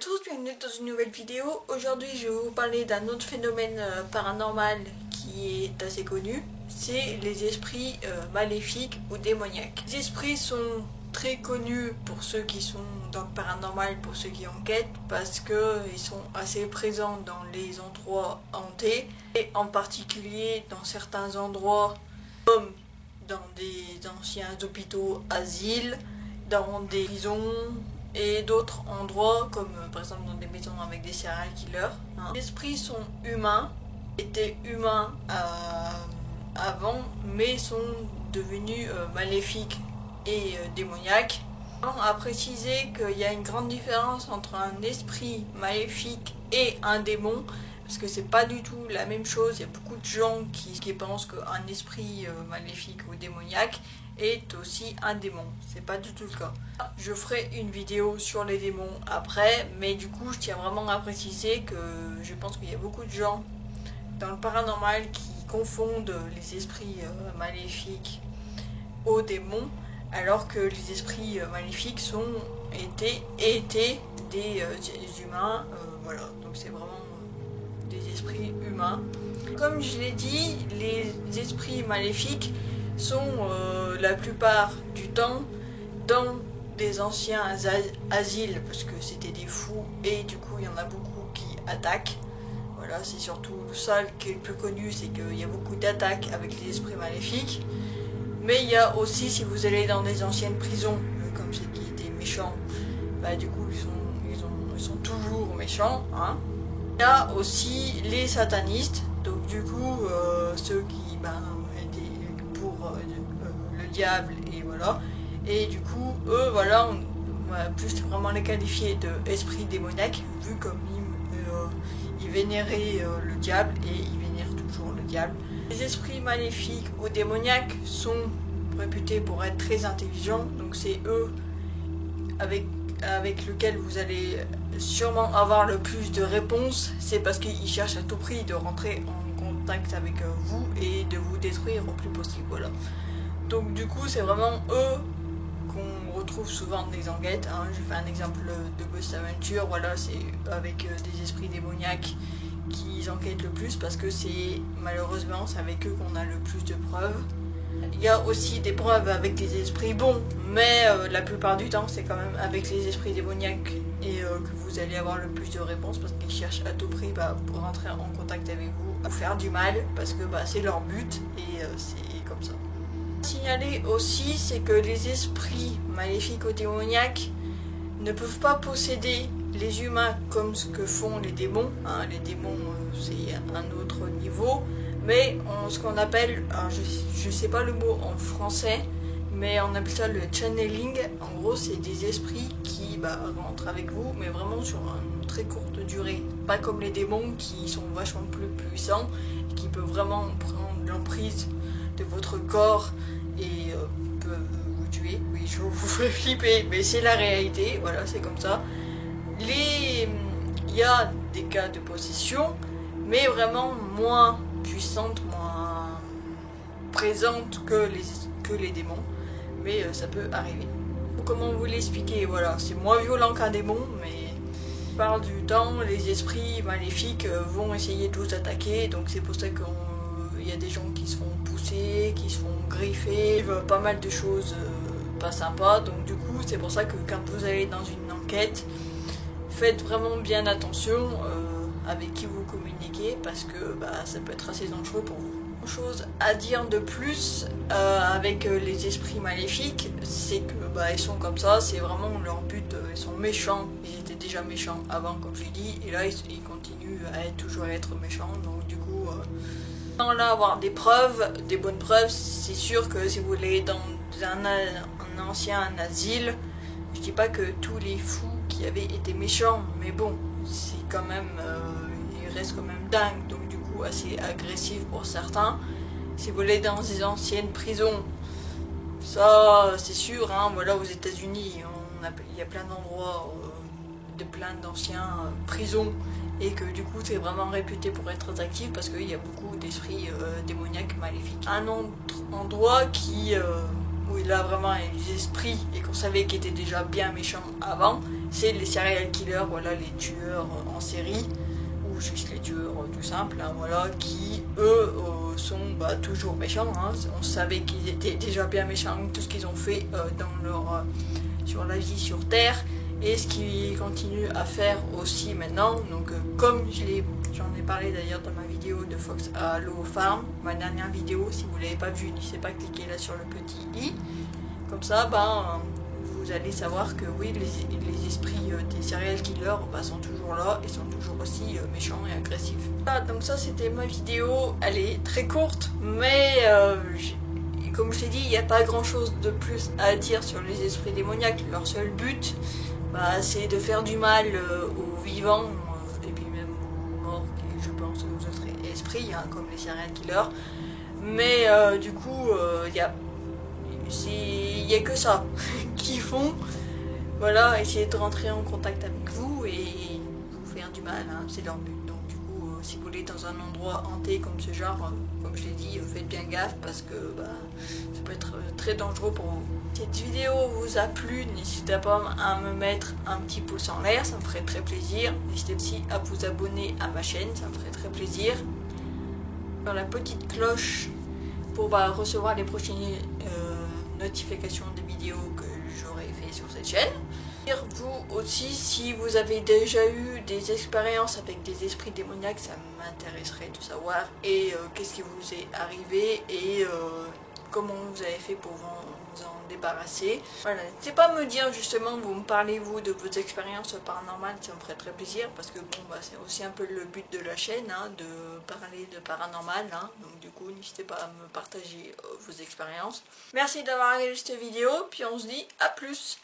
tous, bienvenue dans une nouvelle vidéo. Aujourd'hui je vais vous parler d'un autre phénomène paranormal qui est assez connu. C'est les esprits maléfiques ou démoniaques. Les esprits sont très connus pour ceux qui sont dans le paranormal, pour ceux qui enquêtent, parce qu'ils sont assez présents dans les endroits hantés, et en particulier dans certains endroits comme dans des anciens hôpitaux, asiles, dans des prisons et d'autres endroits comme par exemple dans des maisons avec des serial killers. Les esprits sont humains, étaient humains avant, mais sont devenus maléfiques et démoniaques. À préciser qu'il y a une grande différence entre un esprit maléfique et un démon, parce que c'est pas du tout la même chose. Il y a beaucoup de gens qui pensent qu'un esprit maléfique ou démoniaque est aussi un démon. C'est pas du tout le cas. Je ferai une vidéo sur les démons après, mais du coup je tiens vraiment à préciser que je pense qu'il y a beaucoup de gens dans le paranormal qui confondent les esprits maléfiques aux démons, alors que les esprits maléfiques étaient des humains. Voilà, donc c'est vraiment des esprits humains. Comme je l'ai dit, les esprits maléfiques sont la plupart du temps dans des anciens asiles, parce que c'était des fous et du coup il y en a beaucoup qui attaquent. Voilà, c'est surtout ça qui est le plus connu, c'est qu'il y a beaucoup d'attaques avec les esprits maléfiques. Mais il y a aussi, si vous allez dans des anciennes prisons, comme ceux qui étaient méchants, bah du coup ils sont toujours méchants, hein. Il y a aussi les satanistes, donc du coup ceux qui étaient pour le diable, et voilà. Et du coup eux, voilà, on va plus vraiment les qualifier d'esprits démoniaques, vu comme ils vénéraient le diable, et ils vénèrent toujours le diable. Les esprits maléfiques ou démoniaques sont réputés pour être très intelligents, donc c'est eux avec lesquels vous allez sûrement avoir le plus de réponses. C'est parce qu'ils cherchent à tout prix de rentrer en contact avec vous et de vous détruire au plus possible. Voilà. Donc du coup c'est vraiment eux qu'on retrouve souvent dans les enquêtes, hein. Je fais un exemple de Ghost Adventure, voilà, c'est avec des esprits démoniaques qui enquêtent le plus, parce que malheureusement c'est avec eux qu'on a le plus de preuves. Il y a aussi des preuves avec des esprits bons, mais la plupart du temps c'est quand même avec les esprits démoniaques et que vous allez avoir le plus de réponses, parce qu'ils cherchent à tout prix pour rentrer en contact avec vous, pour faire du mal, parce que c'est leur but, et c'est comme ça. Signaler aussi, c'est que les esprits maléfiques ou démoniaques ne peuvent pas posséder les humains comme ce que font les démons, hein. Les démons c'est un autre niveau, mais ce qu'on appelle, je sais pas le mot en français, mais on appelle ça le channeling. En gros c'est des esprits qui rentrent avec vous, mais vraiment sur une très courte durée, pas comme les démons qui sont vachement plus puissants et qui peuvent vraiment prendre l'emprise de votre corps et peuvent vous tuer. Oui, je vous fais flipper, mais c'est la réalité, voilà, c'est comme ça. Il y a des cas de possession, mais vraiment moins puissantes, moins présentes que les démons, mais ça peut arriver. Comment vous l'expliquer, voilà, c'est moins violent qu'un démon, mais la plupart du temps les esprits maléfiques vont essayer de vous attaquer, donc c'est pour ça qu'il y a des gens qui se font pousser, qui se font griffer, pas mal de choses pas sympas. Donc du coup c'est pour ça que quand vous allez dans une enquête, faites vraiment bien attention avec qui vous communiquez, parce que ça peut être assez dangereux pour vous. Chose à dire de plus avec les esprits maléfiques, c'est que ils sont comme ça, c'est vraiment leur but, ils sont méchants, ils étaient déjà méchants avant comme je l'ai dit, et là ils continuent à toujours être méchants. Donc du coup là avoir des preuves, des bonnes preuves, c'est sûr que si vous allez dans un ancien asile, je dis pas que tous les fous qui avaient été méchants, mais bon, c'est quand même ils restent quand même dingues, donc du coup assez agressifs pour certains. Si vous allez dans des anciennes prisons, ça c'est sûr, hein, voilà, aux États-Unis il y a plein d'endroits de plein d'anciens prisons, et que du coup c'est vraiment réputé pour être très actif, parce qu'il y a beaucoup d'esprits démoniaques maléfiques. Un autre endroit où il a vraiment des esprits et qu'on savait qu'il était déjà bien méchant avant, c'est les serial killers, voilà, les tueurs en série, ou juste les tueurs tout simples, hein, voilà, qui eux sont toujours méchants, hein. On savait qu'ils étaient déjà bien méchants, tout ce qu'ils ont fait dans leur sur la vie sur Terre, et ce qu'ils continuent à faire aussi maintenant. Donc comme j'en ai parlé d'ailleurs dans ma vidéo de Fox Halo Farm, ma dernière vidéo, si vous ne l'avez pas vue, n'hésitez pas à cliquer là sur le petit i, comme ça vous allez savoir que oui, les esprits des serial killers sont toujours là et sont toujours aussi méchants et agressifs. Voilà, donc ça c'était ma vidéo, elle est très courte, mais comme je l'ai dit, il n'y a pas grand chose de plus à dire sur les esprits démoniaques. Leur seul but, c'est de faire du mal aux vivants et puis même aux morts, et je pense aux autres esprits, hein, comme les serial killers. Mais du coup, il y a que ça qu'ils font. Voilà, essayer de rentrer en contact avec vous et vous faire du mal, hein, c'est leur but. Donc du coup, si vous voulez dans un endroit hanté comme ce genre, comme je l'ai dit, faites bien gaffe parce que ça peut être très dangereux pour vous. Si cette vidéo vous a plu, n'hésitez pas à me mettre un petit pouce en l'air, ça me ferait très plaisir. N'hésitez aussi à vous abonner à ma chaîne, ça me ferait très plaisir. Dans la petite cloche pour recevoir les prochaines notifications des vidéos que j'aurai fait sur cette chaîne. Vous aussi, si vous avez déjà eu des expériences avec des esprits démoniaques, ça m'intéresserait de savoir, et qu'est-ce qui vous est arrivé et comment vous avez fait pour vous en débarrasser. Voilà, n'hésitez pas à me dire justement, vous me parlez vous de vos expériences paranormales, ça me ferait très plaisir parce que bon c'est aussi un peu le but de la chaîne, hein, de parler de paranormal, hein. Donc du coup n'hésitez pas à me partager vos expériences. Merci d'avoir regardé cette vidéo, puis on se dit à plus.